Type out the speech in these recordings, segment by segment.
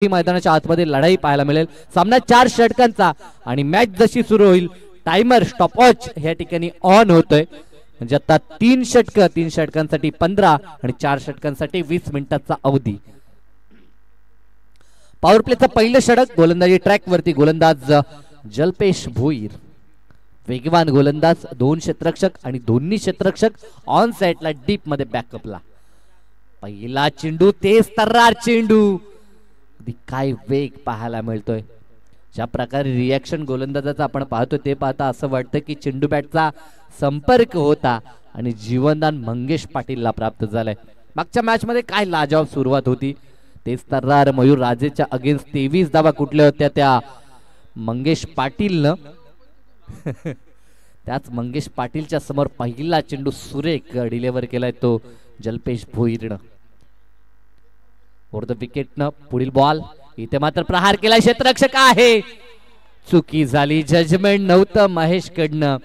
मैदानाच्या आतमध्ये लढाई पाहायला मिळेल. सामना 4 षटकांचा आणि मॅच जशी सुरू होईल टाइमर स्टॉपवॉच या ठिकाणी ऑन होतोय. म्हणजे आता 3 षटकांसाठी 15 आणि 4 षटकांसाठी 20 मिनिटाचा अवधी. पॉवर प्लेचं पहिलं षटक गोलंदाजी ट्रॅक वरती गोलंदाज जल्पेश भोईर, वेगवान गोलंदाज, 2 क्षेत्ररक्षक आणि दोन्ही क्षेत्ररक्षक ऑन साइडला डीप मध्ये बॅकअपला. पहिला चेंडू तेज तर्रार चेंडू, काय वेग पाहायला मिळतोय. ज्या प्रकारे रिॲक्शन गोलंदाजाचा आपण पाहतोय ते पाहता असं वाटतं की चेंडू बॅटचा संपर्क होता आणि जीवनदान मंगेश पाटीलला प्राप्त झालंय. मागच्या मॅच मध्ये काय लाजवाब सुरुवात होती. तेच तर्रार मयूर राजेच्या अगेन्स्ट 23 धावा कुठल्या होत्या त्या मंगेश पाटीलनं. त्याच मंगेश पाटीलच्या समोर पहिला चेंडू सुरेख डिलिव्हर केलाय तो जल्पेश भोईरनं. ओव्हर द विकेटनं पुढील बॉल, इथे मात्र प्रहार केला, क्षेत्ररक्षक आहे, चुकी झाली, जजमेंट नव्हतं महेश कडनं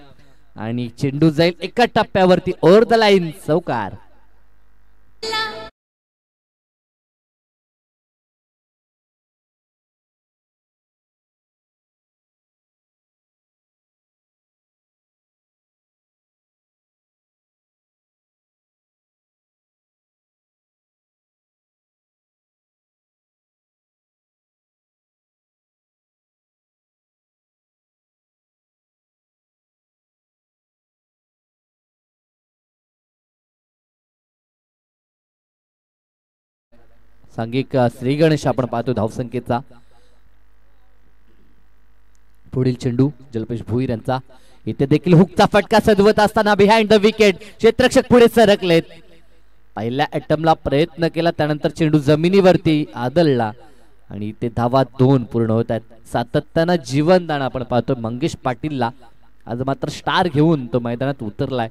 आणि चेंडू जाईल एका टप्प्यावरती ओव्हर द लाईन, चौकार. सांघिक श्री गणेश आपण पाहतो धावसंख्येचा. पुढील चेंडू जल्पेश भोईर यांचा, इथे देखील हुकचा फटका सजवत असताना बिहाइंड द विकेट, क्षेत्ररक्षक पुढे सरकलेत. पहिल्या अटेम्प्टला प्रयत्न केला, त्यानंतर चेंडू जमिनीवरती आदळला आणि इथे धावा 2 पूर्ण होत आहेत. सातत्यानं जीवनदान आपण पाहतो मंगेश पाटीलला. आज मात्र स्टार घेऊन तो मैदानात उतरलाय.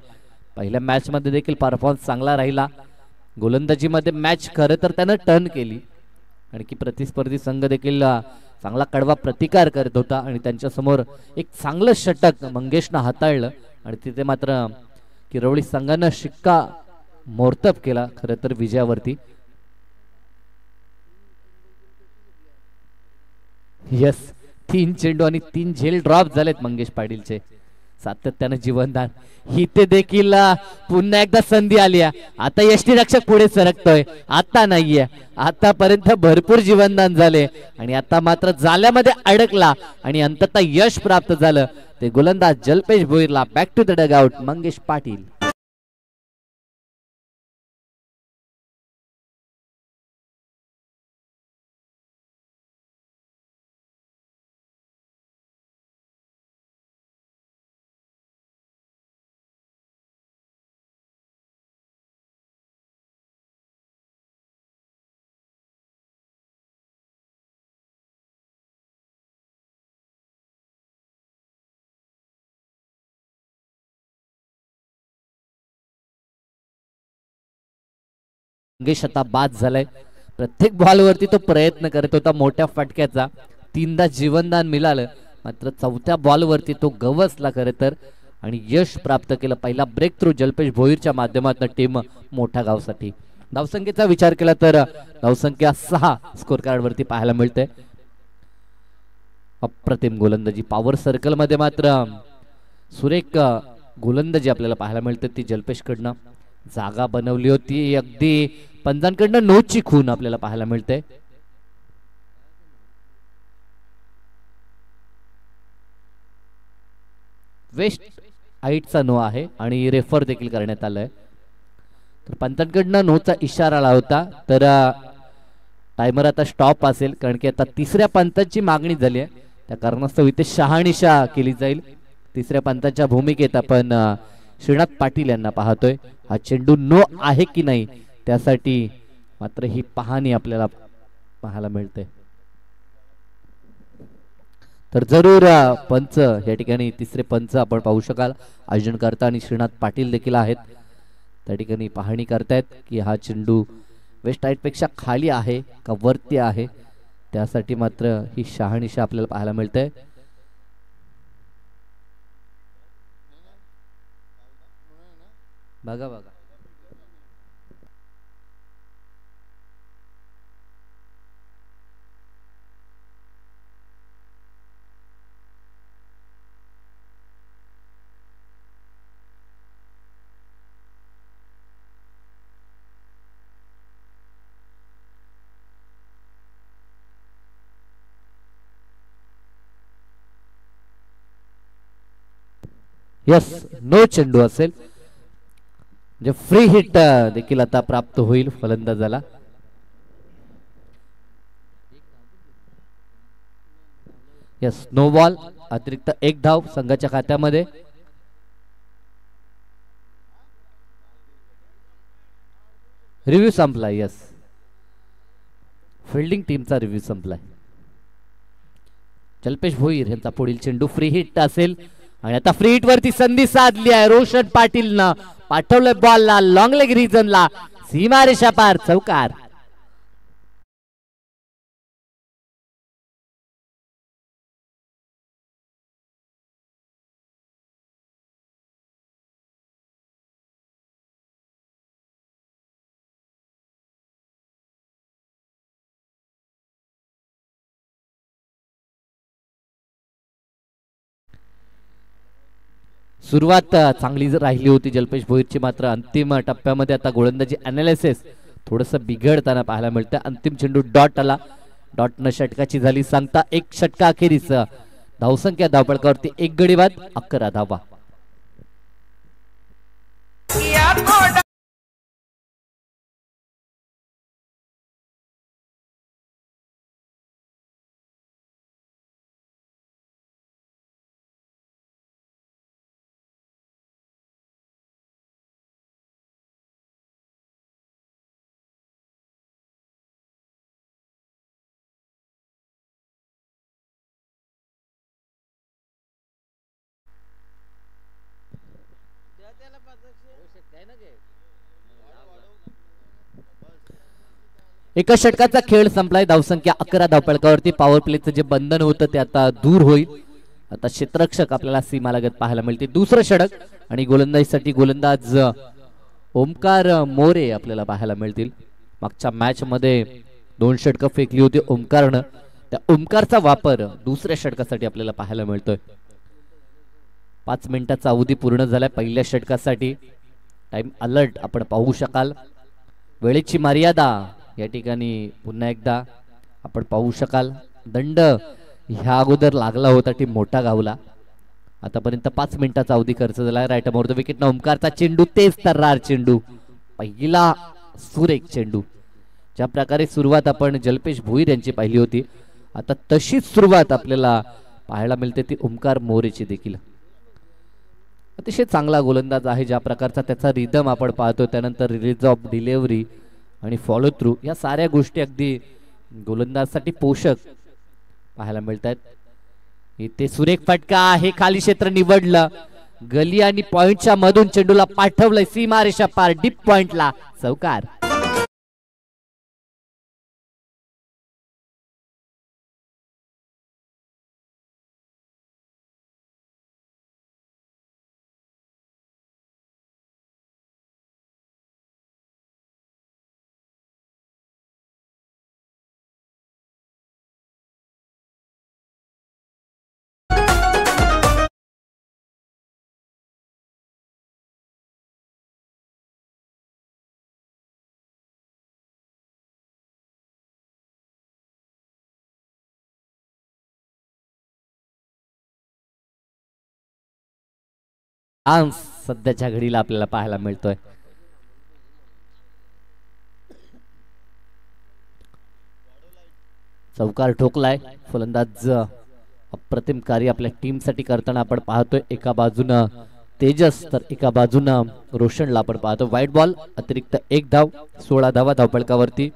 पहिल्या मॅच मध्ये देखील परफॉर्मन्स चांगला राहिला. गोलंदाजीमध्ये मॅच खरं तर त्यानं टर्न केली, आणखी प्रतिस्पर्धी संघ देखील चांगला कडवा प्रतिकार करत होता आणि त्यांच्या समोर एक चांगलं षटक मंगेशनं हाताळलं आणि तिथे मात्र किरवळी संघानं शिक्का मोर्तब केला खरं तर विजयावरती. यस, 3 चेंडू आणि 3 झेल ड्रॉप झालेत मंगेश पाटीलचे. सातत्यानं जीवनदान, इथे देखील पुन्हा एकदा संधी आली. आता यष्टीरक्षक पुढे सरकतोय, आता नाहीये, आतापर्यंत भरपूर जीवनदान झाले आणि आता मात्र जाल्यामध्ये अडकला आणि अंततः यश प्राप्त झालं. ते गोलंदाज जल्पेश भोईरला. Back to the dugout Mangesh Patil. Mangesh आता बाद झालाय. प्रत्येक बॉलवरती तो प्रयत्न करत होता मोठ्या फटक्याचा. 3दा जीवनदान मिळालं, मात्र 4थ्या बॉलवरती तो गवसला खरं तर आणि यश प्राप्त केलं. पहिला ब्रेक थ्रू जल्पेश भोईरच्या माध्यमातून टीम मोठ्या गावसाठी. धावसंख्येचा विचार केला तर धावसंख्या 6 स्कोर कार्ड वरती पाहायला मिळते. अप्रतिम गोलंदाजी, पॉवर सर्कल मध्ये मात्र सुरेख गोलंदाजी आपल्याला पाहायला मिळते ती जल्पेश कडनं. जागा बनवली होती अगदी पंजांकडनं नोची खून आपल्याला पाहायला मिळते. वेस्ट हाईटचा नो आहे आणि रेफर देखील करण्यात आलाय. तर पंतांकडनं नोचा इशारा आला होता, तर टायमर आता स्टॉप असेल कारण की आता 3ऱ्या पंताची मागणी झाली आहे. त्या कारणास्तव इथे शहानिशा केली जाईल. 3ऱ्या पंताच्या भूमिकेत आपण श्रीनाथ पाटील यांना पाहतोय. हा चेंडू नो आहे की नाही त्यासाठी मात्र ही पाहणी आपल्याला पाहायला मिळते. तर जरूर पंच या ठिकाणी 3रे पंच आपण पाहू शकाल. आयोजन करता आणि श्रीनाथ पाटील देखील आहेत त्या ठिकाणी. पाहणी करतायत की हा चेंडू वेस्ट हाईट पेक्षा खाली आहे का वरती आहे, त्यासाठी मात्र ही शहानिशा आपल्याला पाहायला मिळते. बघा बघा, यस, नो चेंडू असेल, म्हणजे फ्री हिट देखील आता प्राप्त होईल फलंदाजाला. यस, नो बॉल, अतिरिक्त एक धाव संघाच्या खात्यामध्ये. रिव्ह्यू संपलाय. यस, फिल्डिंग टीमचा रिव्ह्यू संपलाय. जल्पेश भोईर यांचा पुढील चेंडू फ्री हिट असेल आणि आता फ्री हिट वरती संधी साधली आहे. रोशन पाटीलनं पाठवलंय बॉलला लॉंग लेग रिजनला, सीमारेषा पार, चौकार. सुरुवात चांगली राहिली होती जल्पेश भोईरची, मात्र अंतिम टप्प्यामध्ये आता गोलंदाजी अनालिसिस थोडस बिघडताना पाहायला मिळतं. अंतिम चेंडू डॉट आला, डॉटनं षटकाची झाली सांगता. एक षटका अखेरीस धावसंख्या धावपळकावरती एक गडी बाद, 11 धावा. एका षटकाचा खेळ संपलाय. धावसंख्या 11 धावपळकावरती. पॉवर प्लेचं जे बंधन होतं ते आता दूर होईल. आता क्षेत्ररक्षक आपल्याला सीमालगत पाहायला मिळते. दुसरं षटक आणि गोलंदाजीसाठी गोलंदाज ओमकार मोरे आपल्याला पाहायला मिळतील. मागच्या मॅच मध्ये 2 षटकं फेकली होती ओमकारनं, त्या ओमकारचा वापर दुसऱ्या षटकासाठी आपल्याला पाहायला मिळतोय. 5 मिनिटाचा अवधी पूर्ण झालाय पहिल्या षटकासाठी. टाइम अलर्ट आपण पाहू शकाल. वेळेची मर्यादा या ठिकाणी पुन्हा एकदा आपण पाहू शकाल. दंड ह्या अगोदर लागला होता, टीम मोठा गावला. आतापर्यंत 5 मिनिटाचा अवधी खर्च झाला. राईट मोर द विकेट ना ओमकारचा चेंडू, तेच तर्रार चेंडू, पहिला सुरेख चेंडू. ज्या प्रकारे सुरुवात आपण जल्पेश भोईर यांची पाहिली होती, आता तशीच सुरुवात आपल्याला पाहायला मिळते ती ओमकार मोरेची देखील. अतिशय चांगला गोलंदाज आहे. ज्या प्रकारचा त्याचा रिदम आपण पाहतो, त्यानंतर रिलीज ऑफ डिलिव्हरी आणि फॉलो थ्रू, या साऱ्या गोष्टी अगदी गोलंदाजसाठी पोषक पाहायला मिळत आहेत. इथे सुरेख फटका आहे, खाली क्षेत्र निवडलं, गली आणि पॉइंटच्या मधून चेंडूला पाठवलंय सीमारेषा पार, डीप पॉइंटला, चौकार. सध्याच्या घडीला आपल्याला पाहायला मिळतोय. चौकार ठोकलाय. फलंदाज अप्रतिम कार्य आपल्या टीम साठी करताना आपण पाहतोय. एका बाजूनं तेजस तर एका बाजूनं रोशनला आपण पाहतो. व्हाईट बॉल, अतिरिक्त एक धाव, 16 धावा धावपळकावरती.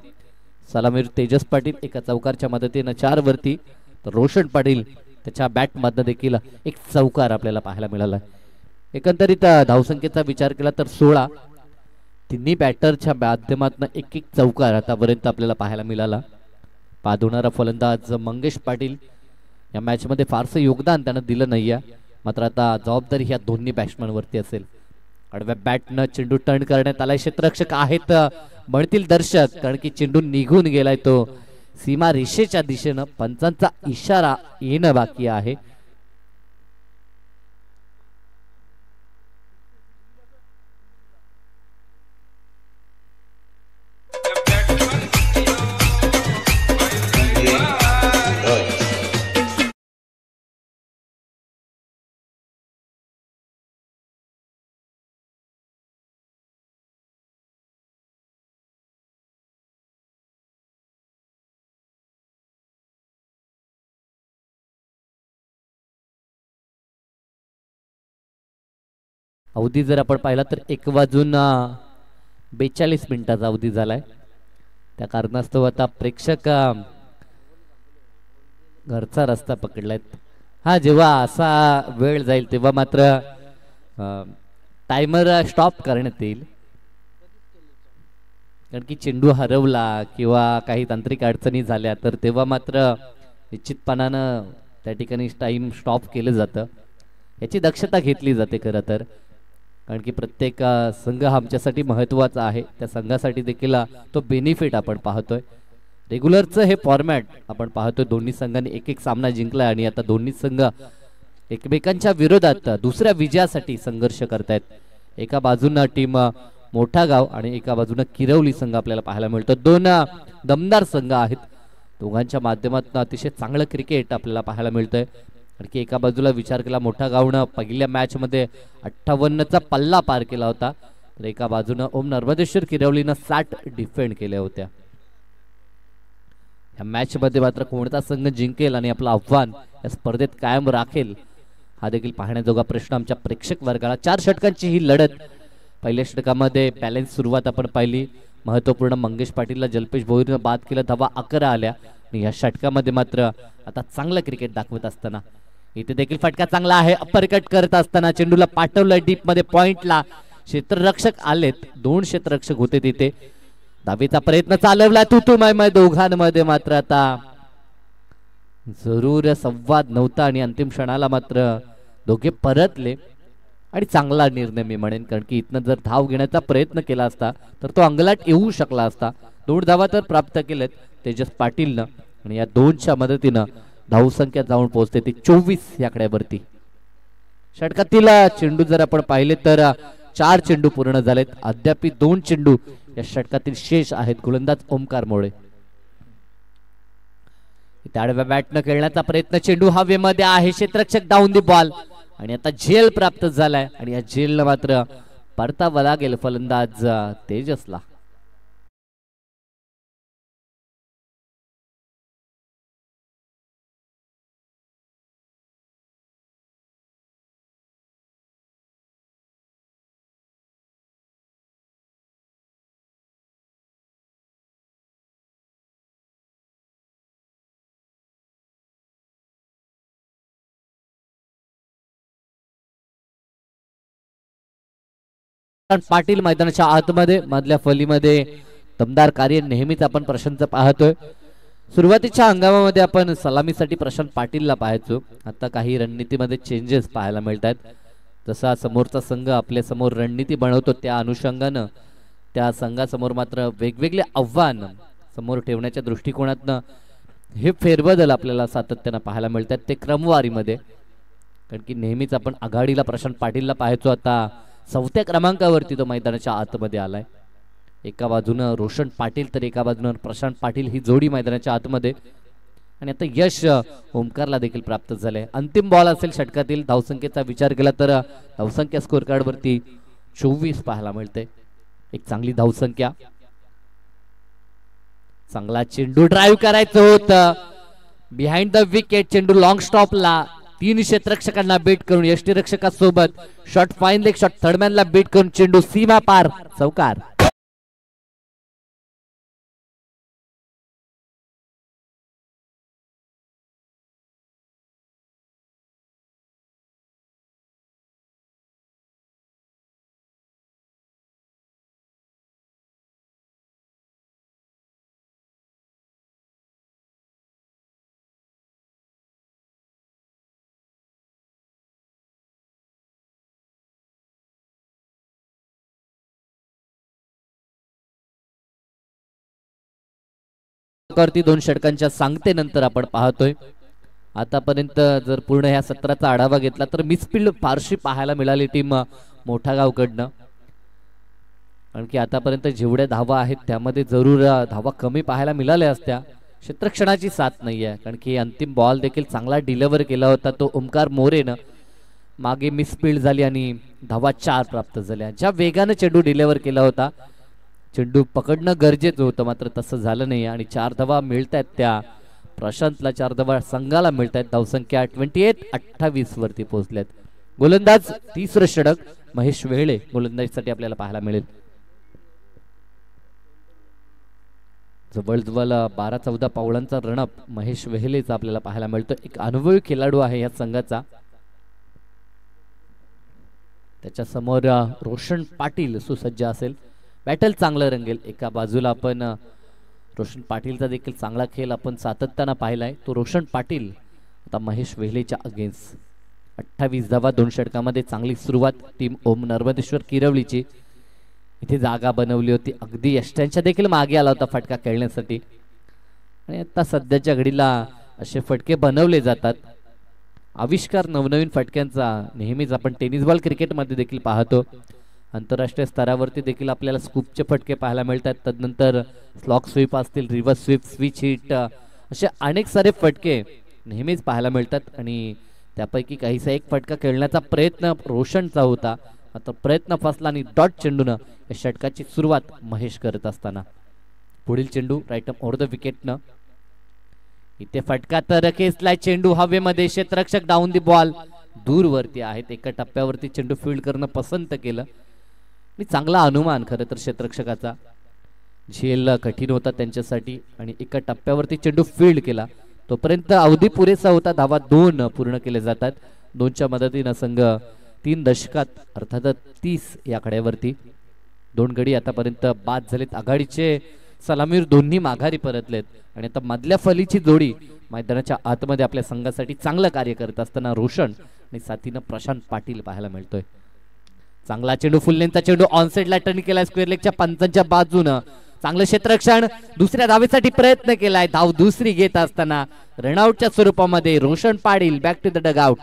सलामीर तेजस पाटील एका चौकारच्या मदतीनं 4 वरती, तर रोशन पाटील त्याच्या बॅट मधनं देखील एक चौकार आपल्याला पाहायला मिळाला. एकंदरीत धावसंख्येचा विचार केला तर 16, तिन्ही बॅटरच्या माध्यमातून एक एक चौकार आतापर्यंत आपल्याला पाहायला मिळाला. बाद होणारा फलंदाज मंगेश पाटील, या मॅच मध्ये फारसं योगदान त्यानं दिलं नाहीये, मात्र आता जबाबदारी ह्या दोन्ही बॅट्समॅन वरती असेल. आडव्या बॅटनं चेंडू टर्न करण्यात आलाय. क्षेत्ररक्षक आहेत म्हणतील दर्शक, कारण की चेंडू निघून गेलाय तो सीमा रेषेच्या दिशेनं. पंचांचा इशारा येणं बाकी आहे. अवधी जर आपण पाहिला तर 1:42 अवधी झालाय. त्या कारणास्तव आता प्रेक्षक घरचा रस्ता पकडलाय. हा जेव्हा असा वेळ जाईल तेव्हा मात्र टायमर स्टॉप करण्यात येईल, कारण की चेंडू हरवला किंवा काही तांत्रिक अडचणी झाल्या तर तेव्हा मात्र निश्चितपणानं त्या ठिकाणी टाइम स्टॉप केलं जातं. याची दक्षता घेतली जाते खरं तर, कारण की प्रत्येक संघ हा आमच्यासाठी महत्त्वाचा आहे. त्या संघासाठी देखील तो बेनिफिट आपण पाहतोय. रेग्युलरचं हे फॉर्मॅट आपण पाहतोय, दोन्ही संघांनी एक एक सामना जिंकला आणि आता दोन्ही संघ एकमेकांच्या विरोधात दुसऱ्या विजयासाठी संघर्ष करतायत. एका बाजूनं टीम मोठा गाव आणि एका बाजूनं किरवली संघ आपल्याला पाहायला मिळतो. दोन दमदार संघ आहेत, दोघांच्या माध्यमातून अतिशय चांगलं क्रिकेट आपल्याला पाहायला मिळतंय. आणखी एका बाजूला विचार केला मोठा गावनं पहिल्या मॅच मध्ये 58चा पल्ला पार केला होता, तर एका बाजूनं ओम नर्मदेश्वर किरवलीनं 60 डिफेंड केल्या होत्या. या मॅच मध्ये मात्र कोणता संघ जिंकेल आणि आपलं आव्हान या स्पर्धेत कायम राखेल हा देखील पाहण्याजोगा प्रश्न आमच्या प्रेक्षक वर्गाला. 4 षटकांची ही लढत. पहिल्या षटकामध्ये बॅलन्स सुरुवात आपण पाहिली, महत्वपूर्ण मंगेश पाटीलला जल्पेश भोईरनं बाद केलं, धावा 11 आल्या. आणि या षटकामध्ये मात्र आता चांगलं क्रिकेट दाखवत असताना इथे देखील फटका चांगला आहे. अप्परकट करत असताना चेंडूला पाठवलं डीप मध्ये पॉइंटला. क्षेत्ररक्षक आलेत, 2 क्षेत्ररक्षक होते तिथे. धावेचा प्रयत्न चालवला तुतुमय दोघांमध्ये, मात्र आता जरूर संवाद नव्हता आणि अंतिम क्षणाला मात्र दोघे परतले. आणि चांगला निर्णय मी म्हणेन, कारण की इथनं जर धाव घेण्याचा प्रयत्न केला असता तर तो अंगलाट येऊ शकला असता. 2 धावा तर प्राप्त केलेत तेजस पाटीलनं आणि या 2च्या मदतीनं धावसंख्या जाऊन पोहोचते ती 24 या आकड्यावरती. षटकातील चेंडू जर आपण पाहिले तर 4 चेंडू पूर्ण झालेत. अद्याप 2 चेंडू या षटकातील शेष आहेत. गोलंदाज ओमकार मोळे आडव्या बॅटनं खेळण्याचा प्रयत्न, चेंडू हवेमध्ये आहे, क्षेत्ररक्षक डाऊन दी बॉल आणि आता झेल प्राप्त झालाय आणि या झेलला मात्र परतावा लागेल फलंदाज तेजसला. पाटील मैदानाच्या आतमध्ये मधल्या फलीमध्ये दमदार कार्य नेहमीच आपण प्रशांत पाहतोय. सुरुवातीच्या हंगामामध्ये आपण सलामीसाठी प्रशांत पाटीलला पाहायचो, आता काही रणनीतीमध्ये चेंजेस पाहायला मिळतात. जसा समोरचा संघ आपल्या समोर रणनीती बनवतो त्या अनुषंगानं त्या संघासमोर मात्र वेगवेगळे आव्हान समोर ठेवण्याच्या दृष्टिकोनातनं हे फेरबदल आपल्याला सातत्यानं पाहायला मिळतात. ते क्रमवारीमध्ये, कारण की नेहमीच आपण आघाडीला प्रशांत पाटीलला पाहायचो, आता 4थ्या क्रमांकावरती तो मैदानाच्या आतमध्ये आलाय. एका बाजूनं रोशन पाटील तर एका बाजूनं प्रशांत पाटील ही जोडी मैदानाच्या आतमध्ये. आणि आता यश ओमकारला देखील प्राप्त झाले. अंतिम बॉल असेल षटकातील. धावसंख्येचा विचार केला तर धावसंख्या स्कोर कार्ड वरती 24 पाहायला मिळते. एक चांगली धावसंख्या. चांगला चेंडू ड्राईव्ह करायचं होतं बिहाइंड द विकेट. चेंडू लॉंग स्टॉपला 3 क्षेत्ररक्षकांना बीट करून यष्टीरक्षकासोबत शॉट फाईन लेग शॉट थर्डमॅनला बीट करून चेंडू सीमा पार चौकार. करती 2 षटकांच्या सांगतेनंतर आपण पाहतोय. आतापर्यंत जर पूर्ण ह्या सत्राचा आढावा घेतला तर मिसफिल्ड फारशी पाहायला मिळाली टीम मोठा गावकडनं, कारण की आतापर्यंत जेवढ्या धावा आहेत त्यामध्ये जरूर धावा कमी पाहायला मिळाल्या असत्या. क्षेत्रक्षणाची साथ नाही आहे, कारण की अंतिम बॉल देखील चांगला डिलिव्हर केला होता तो ओमकार मोरेनं. मागे मिसफिल्ड झाली आणि धावा 4 प्राप्त झाल्या. ज्या वेगानं चेंडू डिलिव्हर केला होता, चेंडू पकडणं गरजेचं होतं, मात्र तसं झालं नाही आणि 4 धावा मिळतात त्या प्रशांतला. 4 धावा संघाला मिळतात. धावसंख्या 28 वरती पोहोचल्यात. गोलंदाज तिसरं षटक महेश वेहळे गोलंदाजीसाठी आपल्याला पाहायला मिळेल. जवळजवळ 12-14 पावलांचा रनअप महेश वेहलेचा आपल्याला पाहायला मिळतो. एक अनुभवी खेळाडू आहे या संघाचा. त्याच्या समोर रोशन पाटील सुसज्ज असेल. बॅटल चांगलं रंगेल. एका बाजूला आपण रोशन पाटीलचा देखील चांगला खेळ आपण सातत्यानं पाहिलाय. तो रोशन पाटील आता महेश वेहलेच्या अगेन्स्ट 28 धावा 2 षटकामध्ये चांगली सुरुवात टीम ओम नर्मदेश्वर किरवलीची. इथे जागा बनवली होती. अगदी यष्ट्यांच्या देखील मागे आला होता फटका खेळण्यासाठी. आणि आता सध्याच्या घडीला असे फटके बनवले जातात. आविष्कार नवनवीन फटक्यांचा नेहमीच आपण टेनिस बॉल क्रिकेटमध्ये देखील पाहतो. आंतरराष्ट्रीय स्तरावरती देखील आपल्याला स्कूपचे फटके पाहायला मिळतात. तदनंतर स्लॉक स्वीप असतील, रिव्हर्स स्वीप, स्विच हिट असे अनेक सारे फटके नेहमीच पाहायला मिळतात. आणि त्यापैकी काहीसा एक फटका खेळण्याचा प्रयत्न रोशनचा होता. आता प्रयत्न फसला आणि डॉट चेंडूनं या षटकाची सुरुवात महेश करत असताना पुढील चेंडू राईट ओव्हर द विकेटनं. इथे फटका तर खेचलाय. चेंडू हवेमध्ये. क्षेत्ररक्षक डाऊन दी बॉल दूरवरती आहेत. एका टप्प्यावरती चेंडू फील्ड करणं पसंत केलं आणि चांगला अनुमान खरं तर क्षेत्ररक्षकाचा. झेल कठीण होता त्यांच्यासाठी आणि एका टप्प्यावरती चेंडू फील्ड केला. तोपर्यंत अवधी पुरेसा होता. धावा 2 पूर्ण केले जातात. 2च्या मदतीनं संघ 3 दशकात अर्थात 30 या आकड्यावरती 2 गडी आतापर्यंत बाद झालेत. आघाडीचे सलामीर दोन्ही माघारी परतलेत आणि आता मधल्या फलीची जोडी मैदानाच्या आतमध्ये आपल्या संघासाठी चांगलं कार्य करत असताना रोशन आणि साथीनं प्रशांत पाटील पाहायला मिळतोय. चांगला चेंडू फुललेनचा चेंडू ऑनसाइडला टर्न केलाय. स्क्वेअर लेगच्या पंचांच्या बाजूनं चांगलं क्षेत्ररक्षण. दुसऱ्या धावेसाठी प्रयत्न केलाय. धाव दुसरी घेत असताना रनआउटच्या स्वरूपामध्ये Roshan Patil back to the dugout.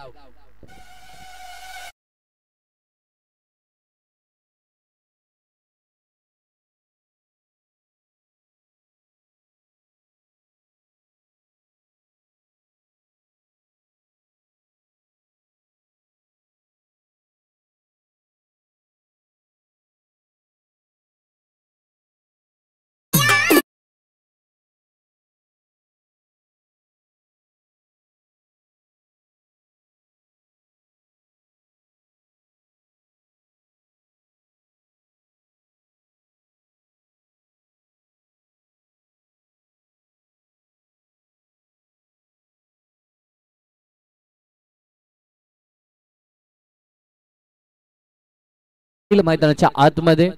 मैदानाच्या आतमध्ये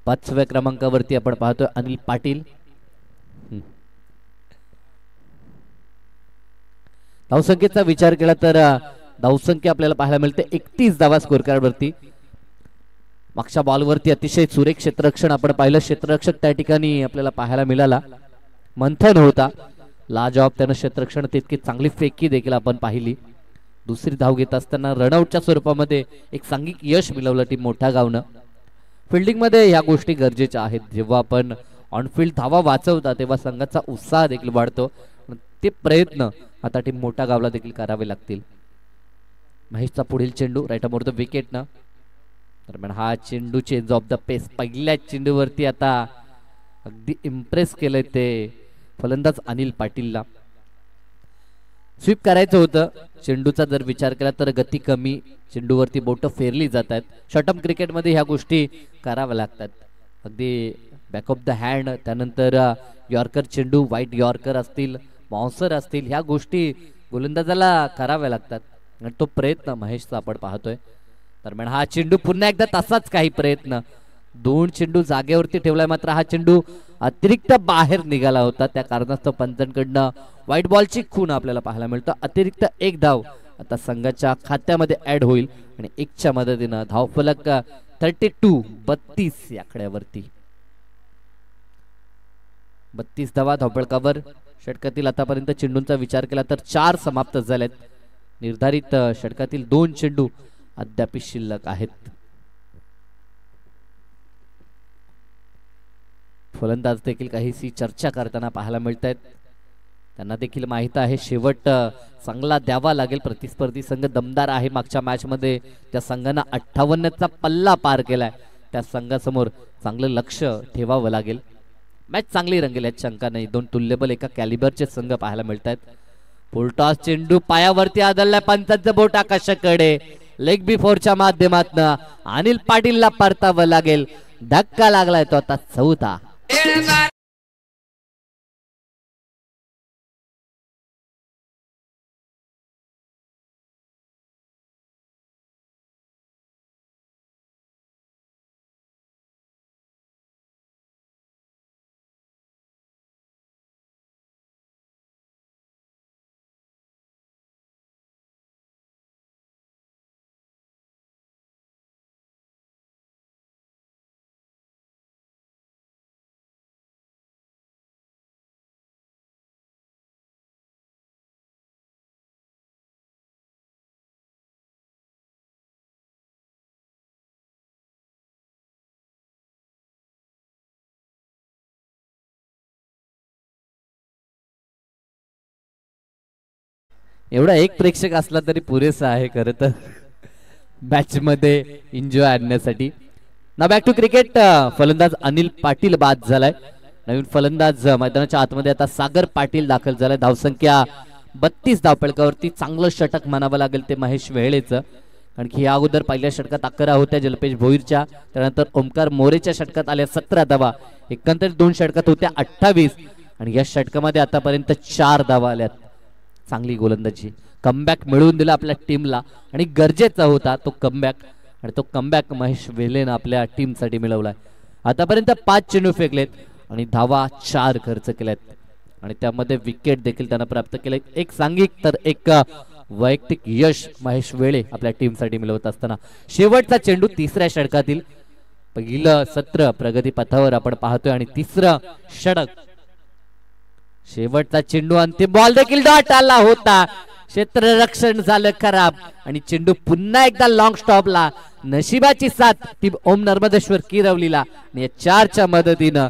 5व्या क्रमांकावरती आपण पाहतोय अनिल पाटील. धावसंख्येचा विचार केला तर धावसंख्या आपल्याला पाहायला मिळते 31 धावा स्कोर कार्ड वरती. मागच्या बॉलवरती अतिशय सुरेख क्षेत्ररक्षण आपण पाहिलं. क्षेत्ररक्षक त्या ठिकाणी आपल्याला पाहायला मिळाला. मंथन होता. लाजवाब त्यानं क्षेत्ररक्षण तितकी चांगली फेकी देखील आपण पाहिली. दुसरी धाव घेत असताना रनआउटच्या स्वरूपामध्ये एक सांघिक यश मिळवलं टीम मोठ्या गावनं. फिल्डिंग मध्ये या गोष्टी गरजेच्या आहेत. जेव्हा आपण ऑनफिल्ड धावा वाचवता तेव्हा संघाचा उत्साह देखील वाढतो. ते प्रयत्न आता टीम मोठ्या गावला देखील करावे लागतील. महेशचा पुढील चेंडू राईट ओव्हर द विकेटनं. दरम्यान हा चेंडू चेंज ऑफ द पेस. पहिल्या चेंडूवरती आता अगदी इम्प्रेस केलंय ते फलंदाज अनिल पाटीलला. स्वीप करायचं होतं. चेंडूचा जर विचार केला तर गती कमी, चेंडूवरती बोट फेरली जातात. शॉर्टम क्रिकेटमध्ये ह्या गोष्टी कराव्या लागतात. अगदी बॅक ऑफ द हँड, त्यानंतर यॉर्कर चेंडू, व्हाईट यॉर्कर असतील, बाउन्सर असतील, ह्या गोष्टी गोलंदाजाला कराव्या लागतात आणि तो प्रयत्न महेशचा आपण पाहतोय. दरम्यान हा चेंडू पुन्हा एकदा तसाच काही प्रयत्न. 2 चेंडू जागेवरती ठेवलाय, मात्र हा चेंडू अतिरिक्त बाहेर निघाला होता. त्या कारणास्तव पंचांकडनं व्हाईट बॉलची खून आपल्याला पाहायला मिळतं. अतिरिक्त 1 धाव आता संघाच्या खात्यामध्ये ऍड होईल आणि 1च्या मदतीनं धावफलक 32 या आकड्यावरती. 32 धावा धावफलकावर. षटकातील आतापर्यंत चेंडूंचा विचार केला तर 4 समाप्त झालेत. निर्धारित षटकातील 2 चेंडू अद्याप शिल्लक आहेत. फलंदाज देखील काहीशी चर्चा करताना पाहायला मिळत आहेत. त्यांना देखील माहित आहे शेवट चांगला द्यावा लागेल. प्रतिस्पर्धी संघ दमदार आहे. मागच्या मॅच मध्ये त्या संघानं 58चा पल्ला पार केलाय. त्या संघासमोर चांगलं लक्ष ठेवावं लागेल. मॅच चांगली रंगेल यात शंका नाही. 2 तुल्यबल एका कॅलिबरचे संघ पाहायला मिळत आहेत. फुलटॉस चेंडू पायावरती आदळलाय, पंचांचं बोट आकाशाकडे. लेग बिफोरच्या माध्यमातून अनिल पाटीलला परतावं लागेल. धक्का लागलाय तो आता चौथा. एवढा एक प्रेक्षक असला तरी पुरेसा आहे खरं तर मॅच मध्ये एन्जॉय आणण्यासाठी. ना बॅक टू क्रिकेट. फलंदाज अनिल पाटील बाद झालाय. नवीन फलंदाज मैदानाच्या आतमध्ये आता सागर पाटील दाखल झालाय. धावसंख्या 32 धावपळकावरती. चांगलं षटक म्हणावं लागेल ते महेश वेळेचं, कारण की या अगोदर पहिल्या षटकात 11 होत्या जलपेश भोईरच्या. त्यानंतर ओमकार मोरेच्या षटकात आल्या 17 धावा. एकंदरीत 2 षटकात होत्या 28 आणि या षटकामध्ये आतापर्यंत 4 धावा आल्यात. चांगली गोलंदाजी. कमबॅक मिळवून दिला आपल्या टीमला आणि गरजेचा होता तो कमबॅक, आणि तो कमबॅक महेश वेलेनं आपल्या टीमसाठी मिळवलाय. आतापर्यंत 5 चेंडू फेकलेत आणि धावा 4 खर्च केल्यात आणि त्यामध्ये विकेट देखील त्यांना प्राप्त केले. एक सांघिक तर एक वैयक्तिक यश महेश वेळे आपल्या टीमसाठी मिळवत असताना शेवटचा चेंडू तिसऱ्या षटकातील. पहिलं सत्र प्रगती पथावर आपण पाहतोय आणि तिसरं षटक. शेवटचा चेंडू अंतिम बॉल देखील डॉट आला होता. क्षेत्ररक्षण झालं खराब आणि चेंडू पुन्हा एकदा लॉंग स्टॉपला. नशिबाची साथ टीम ओम नर्मदेश्वर किरवलीला आणि या 4च्या मदतीनं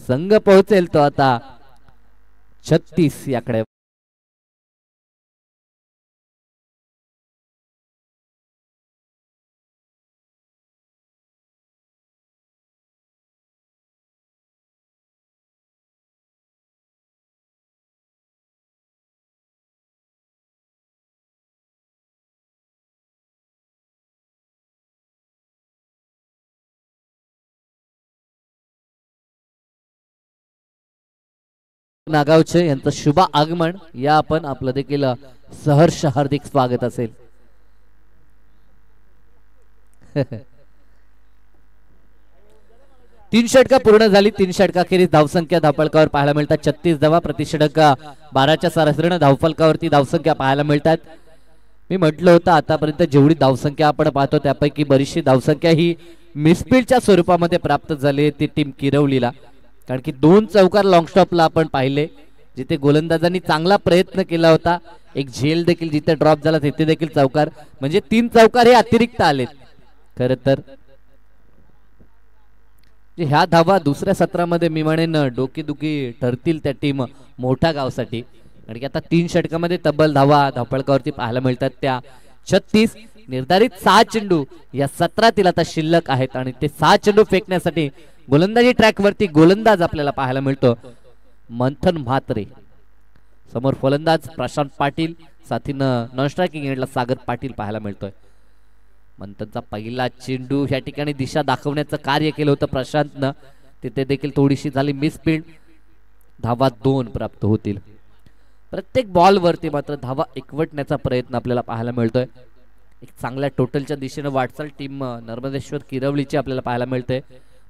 संघ पोहोचेल तो आता 36 याकडे. नागावचे यांचं शुभ आगमन या आपण आपलं देखील सहर्ष हार्दिक स्वागत असेल. तीन षटका पूर्ण झाली. 3 षटकाखेरीज धावसंख्या धावफलकावर पाहायला मिळतात 36 धावा. प्रतिषटक 12च्या सरासरीने धावफलकावरती धावसंख्या पाहायला मिळतात. मी म्हटलं होतं आतापर्यंत जेवढी धावसंख्या आपण पाहतो त्यापैकी बरीचशी धावसंख्या ही मिसफील्डच्या स्वरूपामध्ये प्राप्त झाली ती टीम किरवलीला, कारण की 2 चौकार लॉंग स्टॉपला आपण पाहिले जिथे गोलंदाजांनी चांगला प्रयत्न केला होता. एक झेल देखील जिथे ड्रॉप झाला तिथे देखील चौकार, म्हणजे 3 चौकार हे अतिरिक्त आलेत. खर तर ह्या धावा दुसऱ्या सत्रामध्ये मी म्हणेन डोकेदुखी ठरतील त्या टीम मोठा गावसाठी, कारण की आता 3 षटकामध्ये तब्बल धावा धावपळकावरती पाहायला मिळतात त्या 36. निर्धारित 6 चेंडू या सत्रातील आता शिल्लक आहेत आणि ते 6 चेंडू फेकण्यासाठी गोलंदाजी ट्रॅक वरती गोलंदाज आपल्याला पाहायला मिळतो मंथन म्हात्रे. समोर फलंदाज प्रशांत पाटील, साथीनं नॉन स्ट्रायकिंग एंडला सागर पाटील पाहायला मिळतोय. मंथनचा पहिला चेंडू या ठिकाणी दिशा दाखवण्याचं कार्य केलं होतं प्रशांतनं, तिथे देखील थोडीशी झाली मिसफील्ड. धावा 2 प्राप्त होतील. प्रत्येक बॉल वरती मात्र धावा एकवटण्याचा प्रयत्न आपल्याला पाहायला मिळतोय. एक चांगल्या टोटलच्या दिशेने वाटचाल टीम नर्मदेश्वर किरवलीची आपल्याला पाहायला मिळते.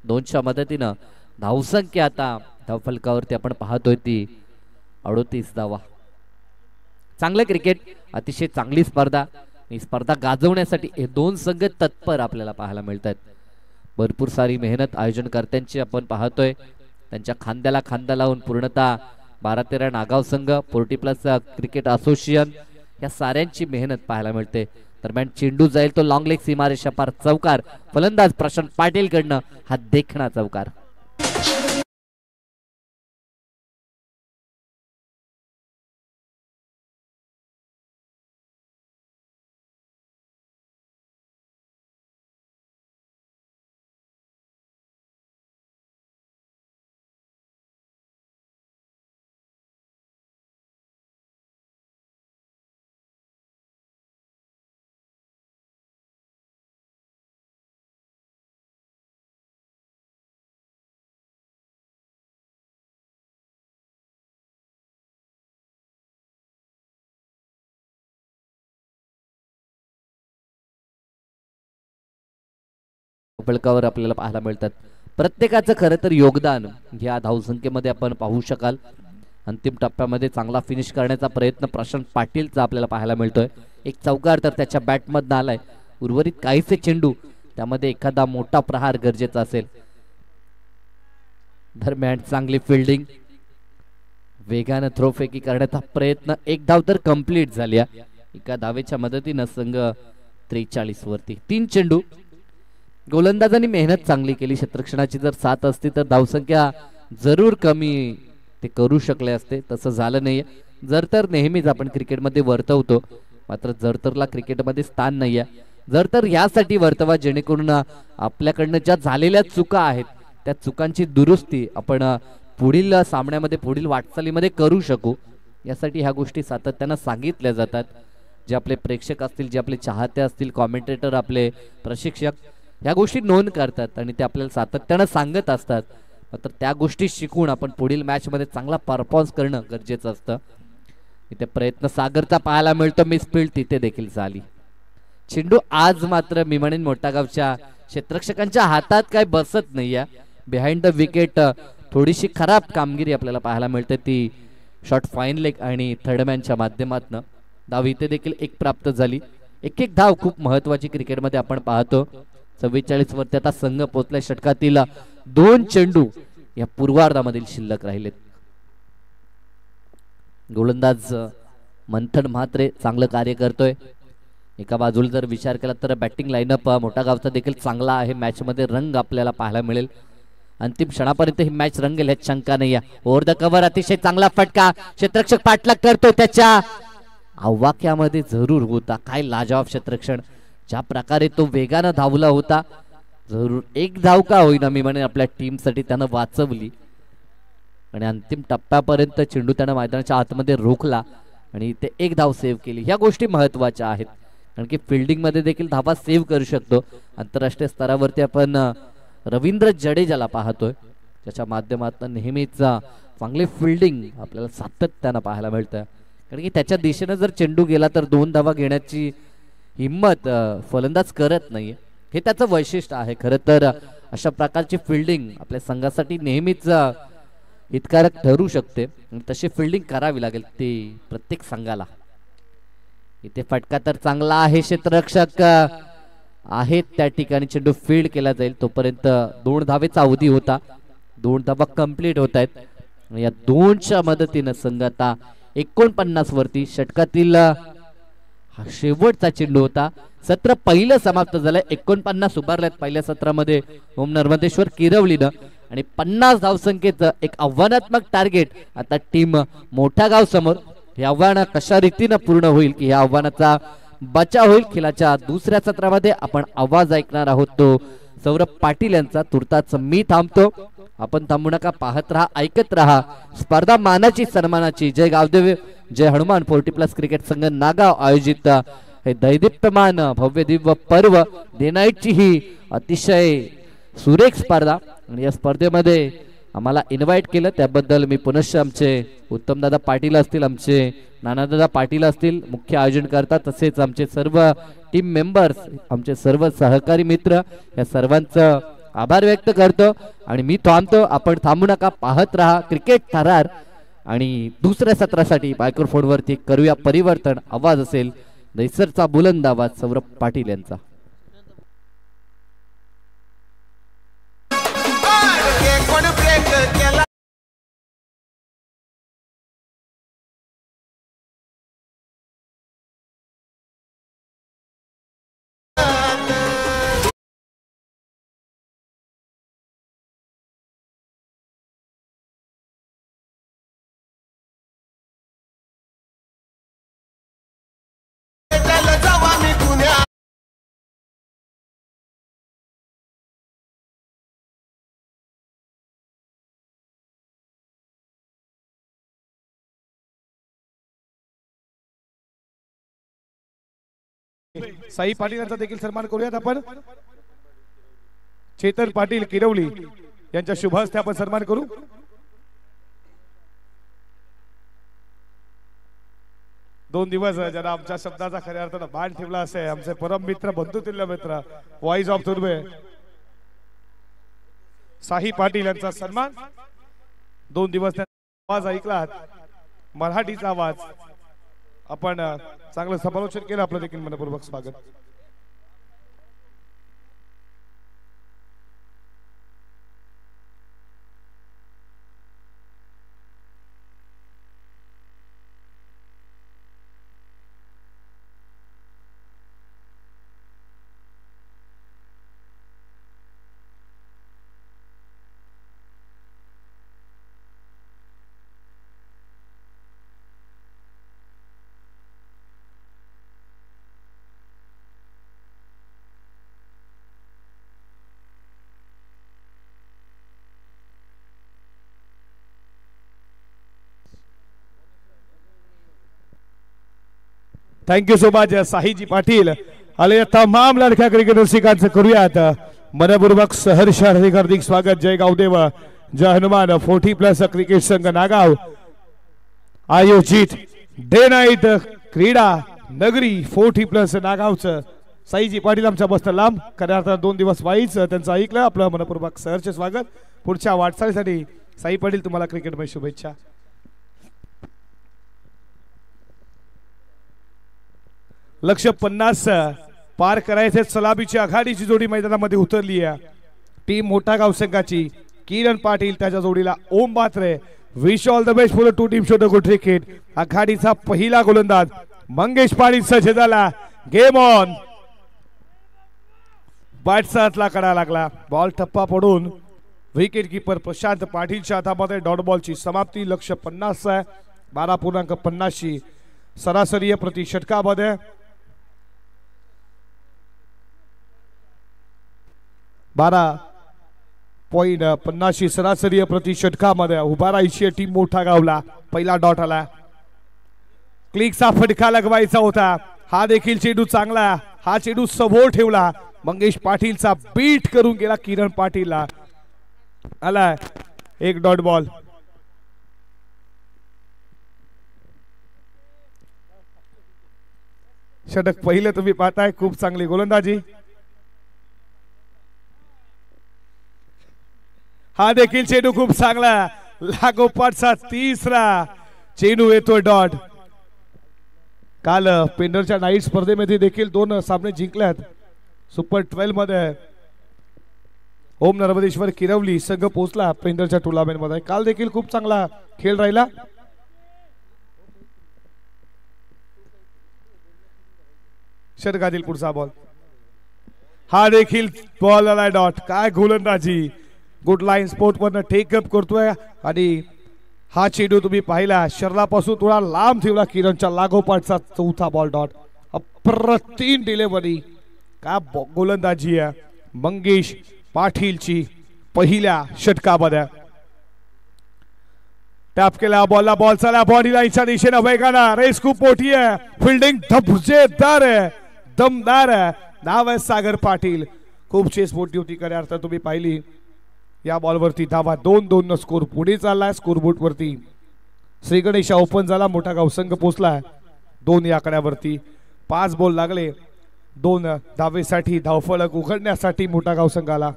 2च्या मदतीनं धावसंख्या आता धावफलकावरती आपण पाहतोय ती 38 धावा. चांगलं क्रिकेट, अतिशय चांगली स्पर्धा. ही स्पर्धा गाजवण्यासाठी हे 2 संघ तत्पर आपल्याला पाहायला मिळतात. भरपूर सारी मेहनत आयोजनकर्त्यांची आपण पाहतोय. त्यांच्या खांद्याला खांदा लावून पूर्णतः 12-13 नागाव संघ, 40+ क्रिकेट असोसिएशन या साऱ्यांची मेहनत पाहायला मिळते. दरम्यान चेंडू जाईल तो लॉंग लेग सीमारेषा पार चौकार. फलंदाज प्रशांत पाटील कडनं हा देखणा चौकार. धावफलकावर आपल्याला पाहायला मिळतात. प्रत्येकाचं खरं तर योगदान या धावसंख्येमध्ये आपण पाहू शकाल. अंतिम टप्प्यामध्ये चांगला फिनिश करण्याचा प्रयत्न प्रशांत पाटीलचा आपल्याला पाहायला मिळतोय. एक चौकार तर त्याच्या बॅटमधनं आलाय. उर्वरित काहीसे चेंडू त्यामध्ये एखादा मोठा प्रहार गरजेचा असेल. दरम्यान चांगली फिल्डिंग, वेगानं थ्रोफेकी करण्याचा प्रयत्न. एक धाव तर कंप्लीट झाली. एका धावेच्या मदतीनं संघ 43 वरती. 3 चेंडू. गोलंदाजांनी मेहनत चांगली केली. क्षेत्ररक्षणाची जर साथ असती तर धावसंख्या जरूर कमी ते करू शकले असते. तसं झालं नाही. जरतर नेहमीच आपण क्रिकेटमध्ये वर्तवतो, मात्र जरतरला क्रिकेटमध्ये स्थान नाही आहे. जरतर यासाठी वर्तवा जेणेकरून आपल्याकडनं ज्या झालेल्या चुका आहेत त्या चुकांची दुरुस्ती आपण पुढील सामन्यामध्ये पुढील वाटचालीमध्ये करू शकू. यासाठी ह्या गोष्टी सातत्यानं सांगितल्या जातात. जे आपले प्रेक्षक असतील, जे आपले चाहते असतील, कॉमेंटेटर, आपले प्रशिक्षक ह्या गोष्टी नोंद करतात आणि ते आपल्याला सातत्यानं सांगत असतात. मात्र त्या गोष्टी शिकून आपण पुढील मॅच मध्ये चांगला परफॉर्मन्स करणं गरजेचं असतं. इथे प्रयत्न सागरचा पाहायला मिळतो. मिसफील्ड तिथे देखील झाली. चेंडू आज मात्र मी म्हणेन मोठा गावच्या क्षेत्ररक्षकांच्या हातात काय बसत नाहीये. बिहाइंड द विकेट थोडीशी खराब कामगिरी आपल्याला पाहायला मिळते. ती शॉर्ट फाईन लेग आणि थर्डमॅनच्या माध्यमातून धाव इथे देखील एक प्राप्त झाली. एक एक धाव खूप महत्वाची क्रिकेटमध्ये आपण पाहतो. 44 वरती आता संघ पोहोचलाय. षटकातील 2 चेंडू या पूर्वार्धामधील शिल्लक राहिलेत. गोलंदाज मंथन म्हात्रे चांगलं कार्य करतोय. एका बाजूला जर विचार केला तर बॅटिंग लाईनअप मोठा गावचा देखील चांगला आहे. मॅच मध्ये रंग आपल्याला पाहायला मिळेल. अंतिम क्षणापर्यंत ही मॅच रंगेल ह्यात शंका नाही. ओव्हर द कव्हर अतिशय चांगला फटका. क्षेत्ररक्षक पाठलाग करतोय. त्याच्या आवाक्यामध्ये जरूर होता. काय लाजवाब क्षेत्ररक्षण. ज्या प्रकारे तो वेगानं धावला होता, जरूर एक धाव का होईना मी म्हणेन आपल्या टीमसाठी त्यानं वाचवली. आणि अंतिम टप्प्यापर्यंत चेंडू त्यानं मैदानाच्या आतमध्ये रोखला आणि ते एक धाव सेव्ह केली. ह्या गोष्टी महत्वाच्या आहेत, कारण की फिल्डिंग मध्ये देखील धावा सेव्ह करू शकतो. आंतरराष्ट्रीय स्तरावरती आपण रवींद्र जडेजाला पाहतोय, त्याच्या माध्यमातून नेहमीच चांगली फिल्डिंग आपल्याला सातत्यानं पाहायला मिळतं. कारण की त्याच्या दिशेनं जर चेंडू गेला तर 2 धावा घेण्याची हिम्मत फलंदाज करत नाहीये. हे त्याचं वैशिष्ट्य आहे. खरं तर अशा प्रकारची फिल्डिंग आपल्या संघासाठी नेहमीच हितकारक ठरू शकते. तशी फिल्डिंग करावी लागेल ती प्रत्येक संघाला. इथे फटका तर चांगला आहे. क्षेत्ररक्षक आहेत त्या ठिकाणी. चेंडू फील्ड केला जाईल. तोपर्यंत 2 धावेचा अवधी होता. 2 धावा कंप्लीट होत आहेत. या 2च्या मदतीनं संघ आता 49 वरती. षटकातील हा शेवटचा चेंडू होता. सत्र पहिलं समाप्त झालंय. 49 उभारल्यात पहिल्या सत्रामध्ये ओम नर्मदेश्वर किरवलीनं. आणि 50 धावसंख्येचं एक आव्हानात्मक टार्गेट आता टीम मोठ्या गाव समोर. हे आव्हान कशा रीतीनं पूर्ण होईल की या आव्हानाचा बचाव होईल. खेळाच्या दुसऱ्या सत्रामध्ये आपण आवाज ऐकणार आहोत तो सौरभ पाटील यांचा. तुर्ताच मी थांबतो. आपण थांबू नका. पाहत राहा, ऐकत राहा. स्पर्धा मानाची सन्मानाची. जय गावदेव जय हनुमान 40+ क्रिकेट संघ नागाव आयोजित हे दैदिप्यमान भव्य दिव्य पर्व डे नाईटची ही अतिशय सुरेख स्पर्धा. आणि या स्पर्धेमध्ये आम्हाला इन्व्हाइट केलं त्याबद्दल मी पुनश्च आमचे उत्तमदादा पाटील असतील, आमचे नानादादा पाटील असतील मुख्य आयोजन करतात, तसेच आमचे सर्व टीम मेंबर्स, आमचे सर्व सहकारी मित्र या सर्वांचं आभार व्यक्त करतो. आणि मी थांबतो. आपण थांबू नका. पाहत राहा क्रिकेट थरार. आणि दुसऱ्या सत्रासाठी मायक्रोफोनवरती करूया परिवर्तन. आवाज असेल दैसरचा बुलंद आवाज सौरभ पाटील यांचा. साई पाटील यांचा देखील सन्मान करूयात आपण. चेतन पाटील किरवली यांच्या शुभ हस्ते आपण सन्मान करू. दोन दिवस ज्यांना आमच्या शब्दाचा खऱ्या अर्थानं मान ठेवला असे आमचे परम मित्र, बंधुतुल्य मित्र, वॉइस ऑफ तुर्बे साही पाटील यांचा सन्मान. 2 दिवस आवाज ऐकलात, मराठीचा आवाज. आपण चांगलं समालोचन केलं, आपलं देखील मनपूर्वक स्वागत. Thank you so much Sahiji Patil. आले तमाम लडक्या क्रिकेट रसिकांचं करूयात मनपूर्वक सहर्ष हार्दिक स्वागत. जय गावदेव, जय हनुमान. 40+ क्रिकेट संघ नागाव आयोजित डे नाईट क्रीडा नगरी 40+ नागावचं साईजी पाटील आमच्या बसत लांब. खऱ्या अर्थात 2 दिवस वाईच त्यांचं ऐकलं. आपलं मनपूर्वक सहर्ष स्वागत. पुढच्या वाटचालीसाठी साई पाटील तुम्हाला क्रिकेटमध्ये शुभेच्छा. लक्ष्य 50 पार करायचे. सलामीची आघाडीची जोडी मैदानामध्ये उतरली आहे. टीम मोठा गाव संघाची किरण पाटील त्याच्या जोडीला Om Batre. Wish all the best for the two team show the good cricket. आघाडीचा पहिला गोलंदाज मंगेश पाटील सज्ज झाला. Game on. बॅटचा हातला कडा लागला. बॉल टप्पा पडून विकेट कीपर प्रशांत पाटीलच्या हातामध्ये डॉट बॉलची समाप्ती. लक्ष्य 50 आहे. 12.50 सरासरी प्रति षटकामध्ये. 12.50 सरासरी प्रति षटकामध्ये उभा राहायची टीम मोठा गावला. पहिला डॉट आला. क्लिकचा फटका लगवायचा होता. हा देखील चेंडू चांगला. हा चेंडू समोर ठेवला. मंगेश पाटीलचा बीट करून गेला किरण पाटीलला. आला एक डॉट बॉल. षटक पहिलं तुम्ही पाहताय. खूप चांगली गोलंदाजी. हा देखील चेंडू खूप चांगला. लागोपाठचा तिसरा चेंडू येतोय डॉट. काल पेंडरच्या नाईट स्पर्धेमध्ये देखील 2 सामने जिंकल्यात. सुपर 12 मध्ये ओम नर्मदेश्वर किरवली संघ पोहोचला पेंडरच्या टुर्नामेंट मध्ये. काल देखील खूप चांगला खेळ राहिला. षटकातील पुढचा बॉल. हा देखील बॉल आलाय डॉट. काय गोलंदाजी. गुड लाईन स्पोर्ट वरनं टेकअप करतोय आणि हा चेंडू तुम्ही पाहिला शरीरापासून थोडा लांब ठेवला किरणच्या लागोपाठचा चौथा बॉल डॉट. अप्रतिम डिलिव्हरी. काय गोलंदाजी आहे मंगेश पाटीलची पहिल्या षटकामध्ये. टॅप केला बॉलला. बॉल चला बॉडी लाईनच्या दिशेने वेगाना. रेस खूप मोठी आहे. फिल्डिंग धबजेदार आहे. दमदार आहे. नाव आहे सागर पाटील. खूप चेस मोठी होती खऱ्या अर्थात तुम्ही पाहिली. या बॉलवरती धावा 2-2 स्कोर पुढे चाललाय. स्कोरबोर्ड वरती श्री गणेशा ओपन झाला. मोठा गाव संघ पोहोचलाय 2 या आकड्यावरती. 5 बॉल लागले. 2 धावेसाठी धावफलक उघडण्यासाठी मोठा गाव संघाला.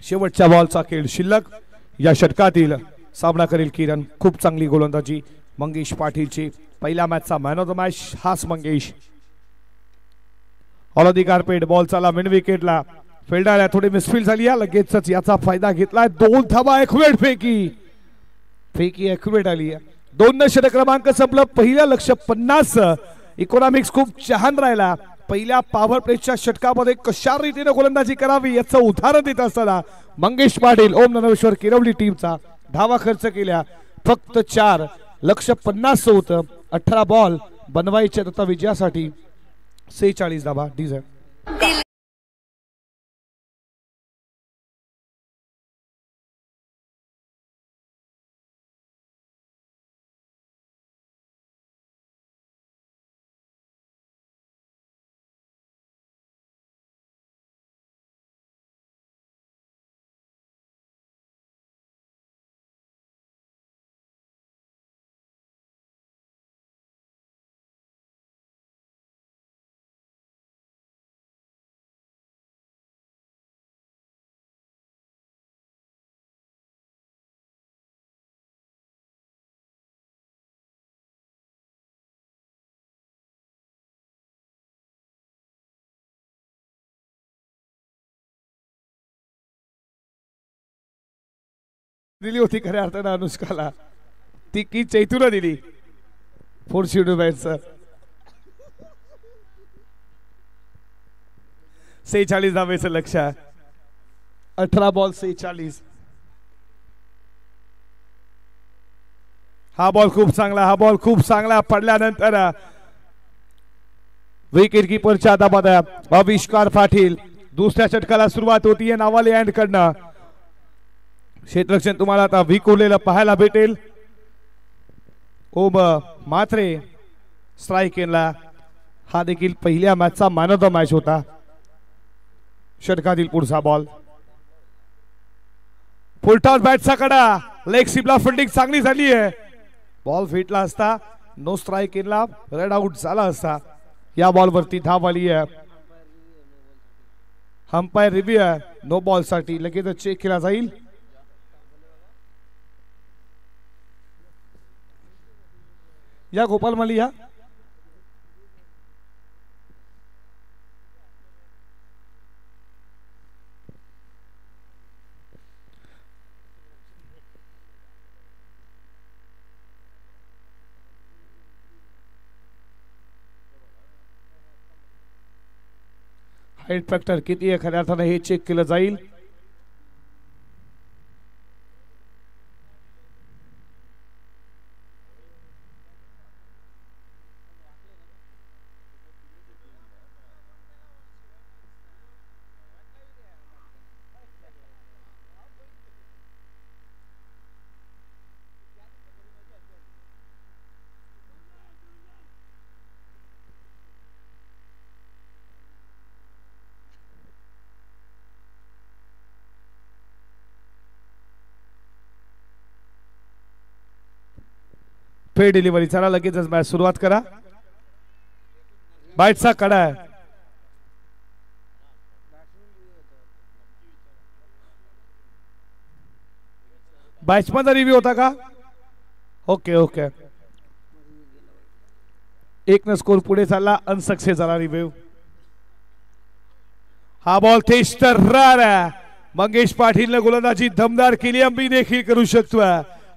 शेवटच्या बॉलचा खेळ शिल्लक. या षटकातील सामना करेल किरण. खूप चांगली गोलंदाजी मंगेश पाटीलची. पहिल्या मॅचचा मॅन ऑफ द मॅच हाच Mangesh. All the carpet. Ball चला मिड विकेटला. फिल्डर थोडी मिसफील झाली. लगेचच याचा फायदा घेतलाय. 2 धावा ॲक्युरेट फेकी ॲक्युरेट आली. 2 षटक क्रमांक संपलं. पहिल्या लक्ष्य 50. इकॉनॉमिक्स खूप छान राहिला. पहिल्या पॉवर प्लेच्या षटकामध्ये कशा रीतीने गोलंदाजी करावी याचं उदाहरण देत असताना मंगेश पाटील ओम नरेश्वर किरवली टीमचा धावा खर्च केल्या फक्त 4. लक्ष्य 50 होतं. 18 बॉल बनवायचे आता विजयासाठी. 46 धावा डिझर्व. दिली होती खऱ्या अर्थानं अनुष्काला, ती की चैतूला दिली. फोर शेड्यूल बॅट्सचं 46 धावेचं लक्ष. 18 बॉल 46. हा बॉल खूप चांगला, हा बॉल खूप चांगला पडल्यानंतर विकेट कीपरच्या दाबात आविष्कार पाटील. दुसऱ्या षटकाला सुरुवात होतीये नावाले अँड कडनं. क्षेत्ररक्षण तुम्हाला आता विखुरलेलं पाहायला भेटेल. ओम मात्रे स्ट्राईक केला. हा देखील पहिल्या मॅचचा मॅन ऑफ द मॅच होता. षटकातील पुढचा बॉल. फुलटॉस बॅटचा कडा. लेग स्लिपला फिल्डिंग चांगली झाली आहे. बॉल फिटला असता नो स्ट्राईक केला, रेड आउट झाला असता. या बॉल वरती धाव आली आहे. अंपायर रिव्ह्यू आहे नो बॉल साठी. लगेच चेक केला जाईल. या गोपाल माली या. हाईट फॅक्टर किती आहे खऱ्या अर्थानं हे चेक केलं जाईल. फेड डिलिव्हरी. चला लगेचच मॅच सुरुवात करा. बाईटचा कडा आहे. बॅट्समॅनचा रिव्ह्यू होता का? Okay okay. एक न स्कोर पुढे चालला. अनसक्सेस झाला रिव्ह्यू. हा बॉल थेट तर मंगेश पाटीलने गोलंदाजी दमदार केली. आम्ही देखील करू शकतो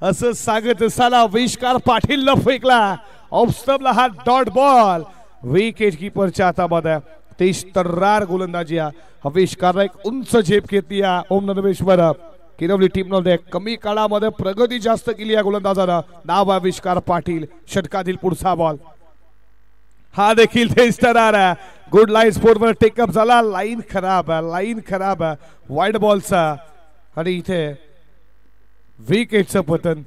असं सांगत असताना आविष्कार पाटीलनं फेकला ऑफ स्टंपला हा डॉट बॉल. विकेट कीपरच्या हातामध्ये तेज तर्रार गोलंदाजी. आविष्कारला एक उंच झेप घेतली. ओम नरवेश्वर किरवली टीममध्ये कमी काळामध्ये प्रगती जास्त केली या गोलंदाजानं. नाव आविष्कार पाटील. षटकातील पुढचा बॉल. हा देखील तेज तर्रार. गुड लाईन स्पोर्टवर टेकअप झाला. लाईन खराब आहे, लाईन खराब आहे वाईड बॉलचा. आणि इथे विकेटचं पतन.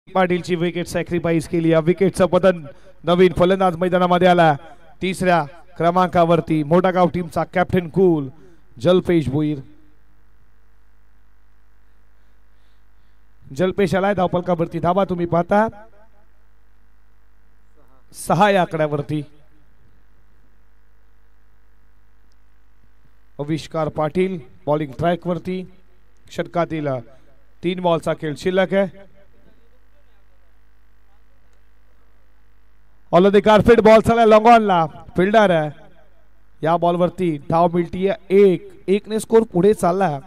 पाटीलची विकेट सॅक्रिफाईस केली. या विकेटचं पतन. नवीन फलंदाज मैदानामध्ये आला. तिसऱ्या क्रमांकावरती मोठा गाव टीमचा कॅप्टन कूल जलपेश भोईर. जलपेश आलाय धावपलकावरती. धावा तुम्ही पाहता 6 या आकड्यावरती. आविष्कार पाटील बॉलिंग ट्रॅक वरती. षटकातील 3 बॉलचा खेळ शिल्लक आहे. ऑल कारफेट बॉल चालला लॉंग ऑनला. फिल्डर आहे. या बॉलवरती धाव मिळतीये 1 ने स्कोर पुढे चालला.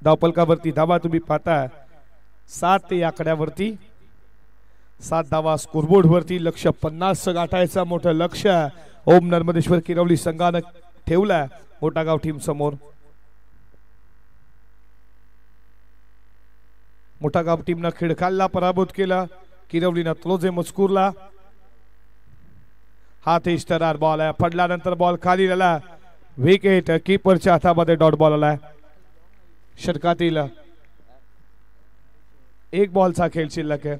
धावपलकावरती धावा तुम्ही पाहता 7 या आकड्यावरती. 7 धावा स्कोरबोर्ड वरती. लक्ष 50 गाठायचं मोठं लक्ष ओम नर्मदेश्वर किरवली संघानं ठेवलं मोठा गाव टीम समोर. मोठा गाव टीमनं खिडकालला पराभूत केला. किरवलीनं क्लोजे मजकूरला. हा तेज तरार बॉल आहे. पडल्यानंतर बॉल खाली आला. विकेट कीपरच्या हातामध्ये डॉट बॉल आलाय. षटकातील एक बॉलचा खेळ शिल्लक आहे.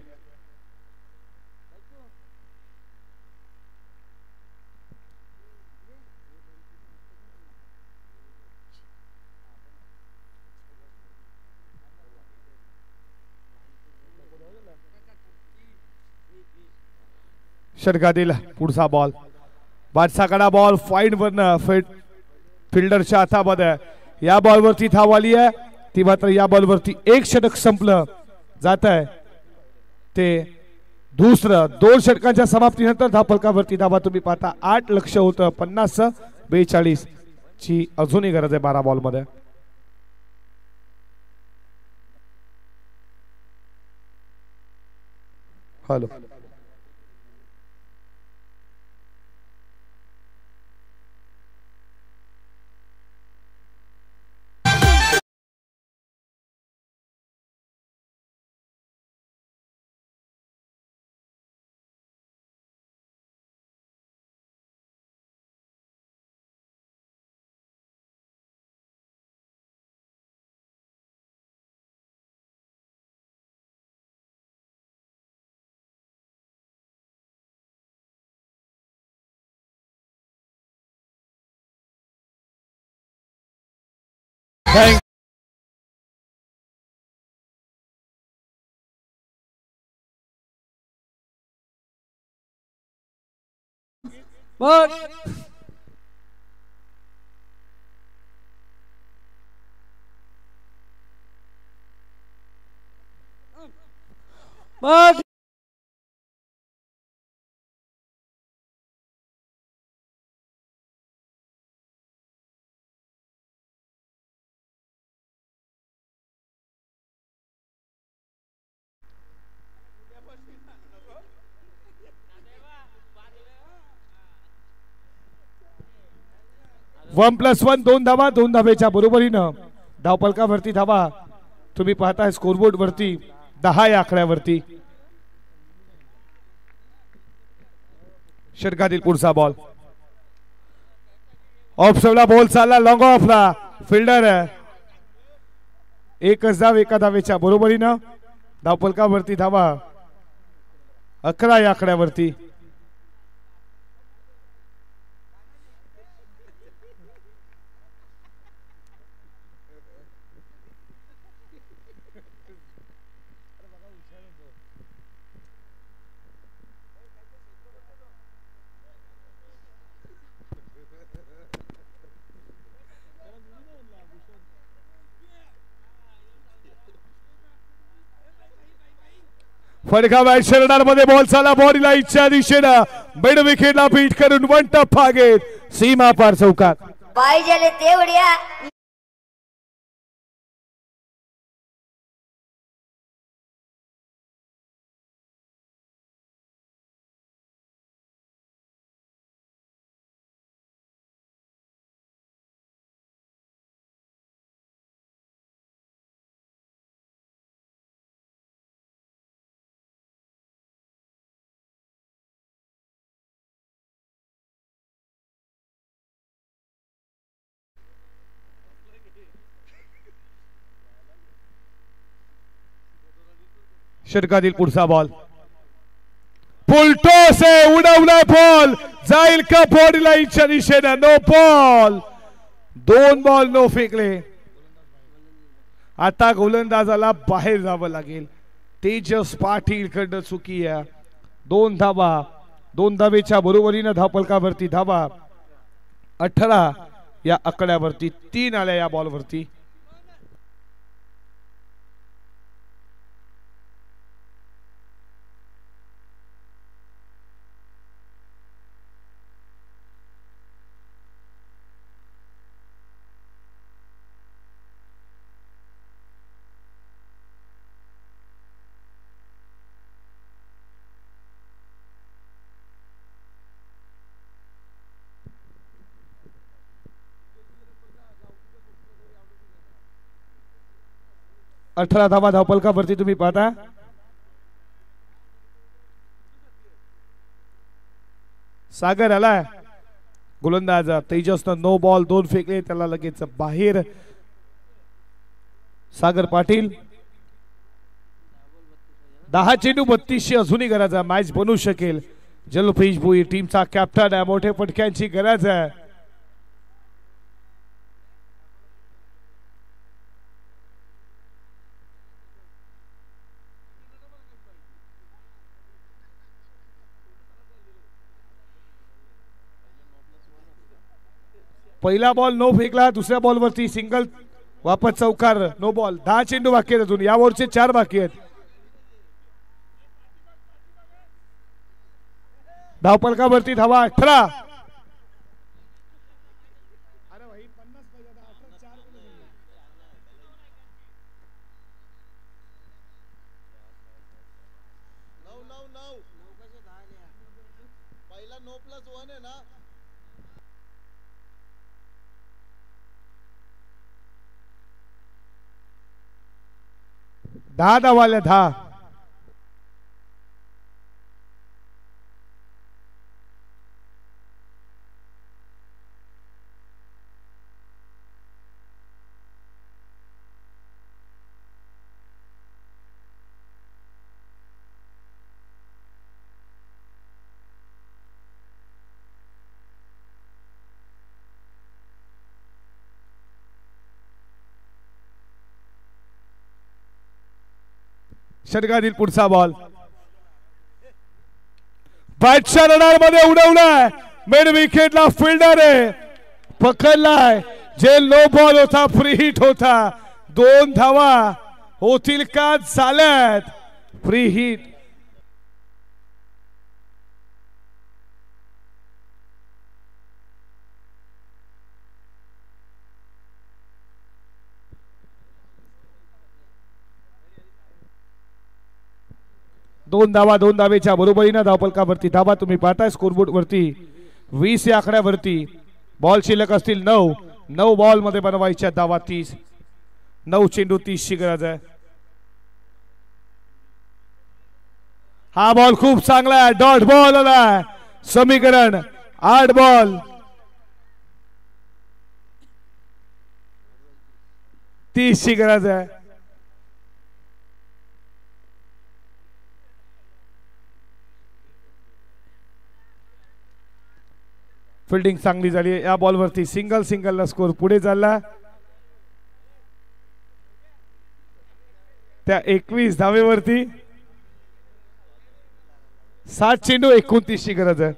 षटकातील पुढचा बॉल बादशाहकडा बॉल फाईन वरनं फिल्डरच्या हातामध्ये. या बॉलवरती धाव आली आहे ती मात्र या बॉलवरती एक षटक संपलं जात आहे ते दुसरं. 2 षटकांच्या समाप्तीनंतर धावफलकावरती धावा तुम्ही पाहता 8 लक्ष होतं 50-42 ची अजूनही गरज आहे 12 बॉल मध्ये. हॅलो थँक मग वन प्लस वन 2 धावा 2 धावेच्या बरोबरीनं धावफलकावरती धावा तुम्ही पाहताय स्कोरबोर्ड वरती 10 या आकड्यावरती. षटकातील पुढचा बॉल ऑफला बॉल चालला लॉंग ऑफला फिल्डर एकच धाव एका धावेच्या बरोबरीनं धावफलकावरती धावा 11 या आकड्यावरती. फडका बॅट शरणार मध्ये बॉल चाला बॉडीला इच्छा दिशेनं मिड विकेटला बीट करून वन टप फागेत सीमा पार चौकात. पाहिजे तेवढ्या षटकातील पुढचा बॉल फुलटॉस आहे उडवला बॉल जाईल का बॉडीला इच्छा दिशेनं. नो बॉल 2 बॉल नो फेकले. आता गोलंदाजाला बाहेर जावं लागेल. तेजस पाटील कडनं चुकी आहे. 2 धावा 2 धावेच्या बरोबरीनं धावफलकावरती धावा 18 या आकड्यावरती 3 आल्या या बॉलवरती. अठरा धावा धावफलकावरती तुम्ही पाहता. सागर आलाय गोलंदाज तेजसनं नो बॉल 2 फेकले, त्याला लगेच बाहेर. सागर पाटील 10 चेंडू 32 अजूनही गरज आहे, मॅच बनवू शकेल. जलपेश भोईर टीमचा कॅप्टन आहे, मोठ्या फटक्यांची गरज आहे. पहिला बॉल नो फेकला, दुसऱ्या बॉलवरती सिंगल, वापस चौकार, नो बॉल. 10 चेंडू बाकी आहेत अजून, या ओव्हरचे 4 बाकी आहेत. धावपलकावरती धावा 18. पहिला 9+1 आहे ना. दहा धावाल्या 10. षटकातील पुढचा बॉल बॅटच्या रडार मध्ये उडवलाय. मिड विकेटला फिल्डर आहे, पकडलाय. जे लो बॉल होता, फ्री हिट होता. 2 धावा होतील का, झाल्यात. Free hit. दोन धावेच्या बरोबरीने धावपलकावरती धावा तुम्ही पाहताय. स्कोरबोर्ड वरती 20 या आकड्यावरती बॉल शिल्लक असतील 9 बॉल मध्ये बनवायच्या धावा 30. 9 चेंडू 30 ची गरज आहे. हा बॉल खूप चांगला आहे, डॉट बॉल आलाय. समीकरण 8 बॉल 30 ची गरज आहे. फिल्डिंग चांगली झाली. या बॉलवरती सिंगलला स्कोर पुढे चालला. त्या 21 धावेवरती 7 चेंडू 29 ची गरज आहे.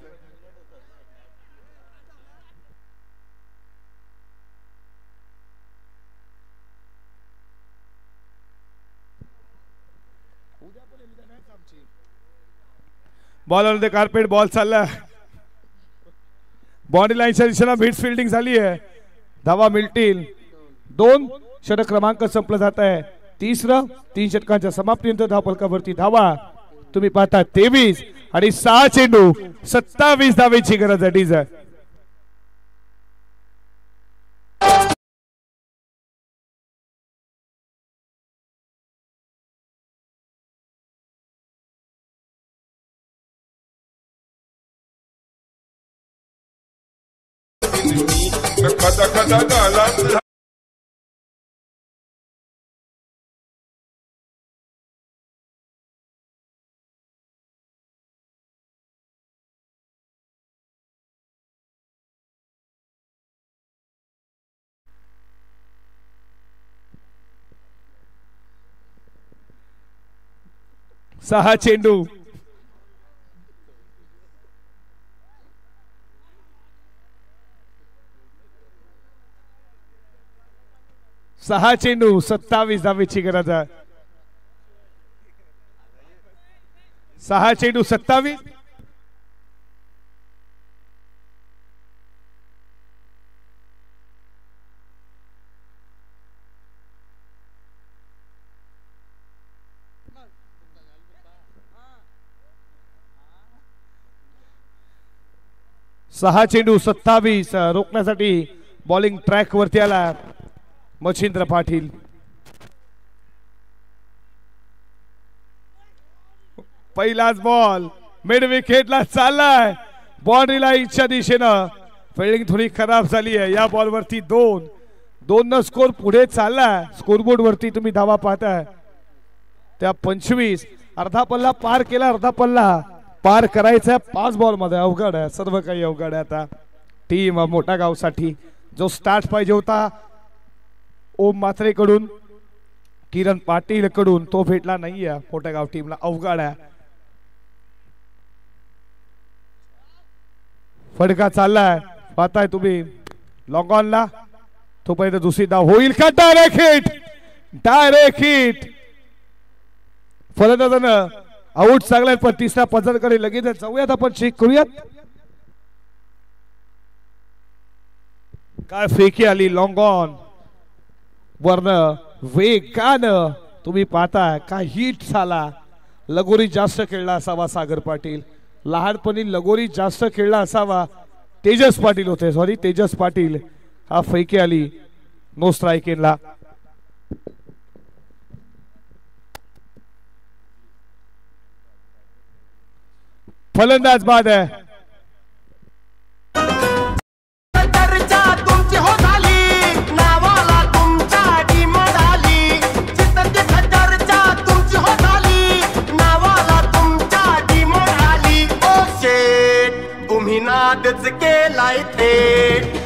Ball on the carpet, ball चालला. बॉडी लाईनच्या दिशेला मिड फिल्डिंग झाली आहे. धावा मिळतील 2. षटक क्रमांक संपला जात आहे. 3 षटकांच्या समाप्तीनंतर धावपलकावरती धावा तुम्ही पाहता 23 आणि 6 चेंडू 27 धावेची गरज आहे. डीजर सहा चेंडू 27 धावेची गरज आहे. 6 चेंडू 27. सहा चेंडू 27 रोखण्यासाठी बॉलिंग ट्रॅक वरती आला मच्छिंद्र पाटील. पहिलाच बॉल मिड विकेटला चाललाय. बाउंड्री लाईनच्या दिशेनं फिल्डिंग थोडी खराब झाली आहे या बॉल वरती 2 न स्कोर पुढे चालला स्कोरबोर्ड वरती तुम्ही धावा पाहताय त्या 25 अर्धा पल्ला पार केला अर्धा पल्ला पार करायचा 5 बॉल मध्ये अवघड आहे सर्व काही अवघड आहे आता टीम मोठा गावसाठी जो स्टार्ट पाहिजे होता ओम मात्रे कडून किरण पाटील कडून तो भेटला नाहीये मोठ्या गाव टीमला अवघड आहे फटका चाललाय पाहताय तुम्ही लॉंग ऑनला तो पहिला दुसरी धाव होईल का डायरेक्ट हिट फलंदाजानं आउट चांगला पण तिसऱ्या पद्धतकडे लगेच जाऊयात आपण चेक करूयात काय फेकी आली लॉंग ऑन वरन वेगानं तुम्ही पाहताय काय हिट झाला लगोरी जास्त खेळला असावा सागर पाटील लहानपणी लगोरी जास्त खेळला असावा तेजस पाटील होते सॉरी तेजस पाटील हा फेकी आली नो स्ट्राइक इनला फलंदाज बाद आहे केलाय थेट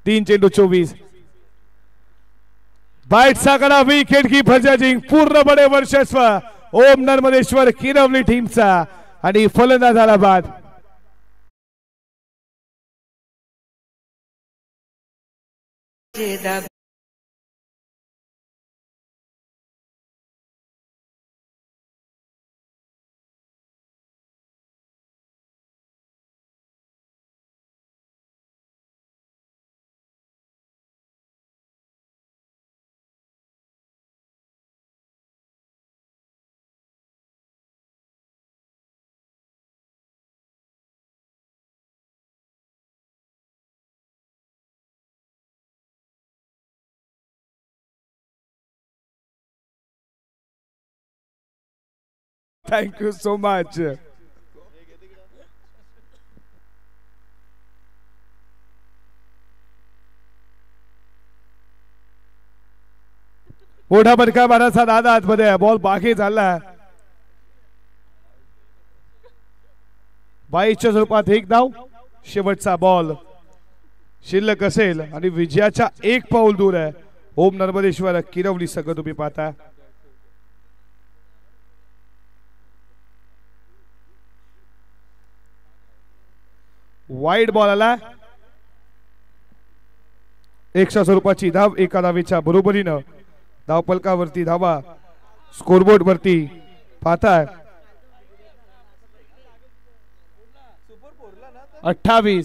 तीन चेंडू 24 बाईट साकडा विकेट कीपर जजिंग पूर्णपणे वर्चस्व ओम नर्मदेश्वर किरवली टीमचा आणि फलंदाजाला बाद Thank you so much. मोठा बडका माराचा दादा आतमध्ये बॉल बाकी झाला बाईच्या स्वरूपात एक धाव शेवटचा बॉल शिल्लक असेल आणि विजयाच्या एक पाऊल दूर आहे ओम नर्मदेश्वर किरवली सगळं तुम्ही पाहता वाईड बॉल आला एकशा स्वरूपाची धाव एका धावेच्या बरोबरीनं धावपलकावरती धावा स्कोरबोर्ड वरती पाहताय 28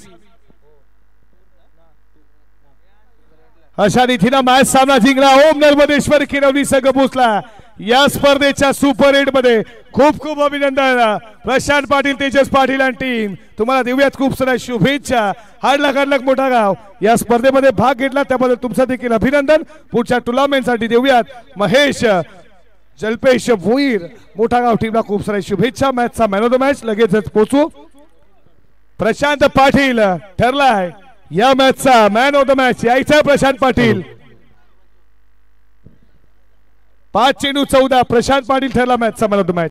अशा रीतीनं मॅच सामना जिंकला ओम नर्मदेश्वर किरवली संघ पोहोचला या स्पर्धेच्या सुपर 8 मध्ये खूप खूप अभिनंदन प्रशांत पाटील तेजस पाटील आणि टीम तुम्हाला देऊयात खूप साऱ्या शुभेच्छा हाडलाक मोठा गाव या स्पर्धेमध्ये भाग घेतला त्याबद्दल तुमचं देखील अभिनंदन पुढच्या टुर्नामेंटसाठी देऊयात महेश जल्पेश भोईर मोठा गाव टीमला खूप साऱ्या शुभेच्छा मॅचचा मॅन ऑफ द मॅच लगेचच पोहोचू प्रशांत पाटील ठरलाय या मॅचचा मॅन ऑफ द मॅच यायचा प्रशांत पाटील 5 चेंडू 14 प्रशांत पाटील ठरला मॅचचा मॅन ऑफ द मॅच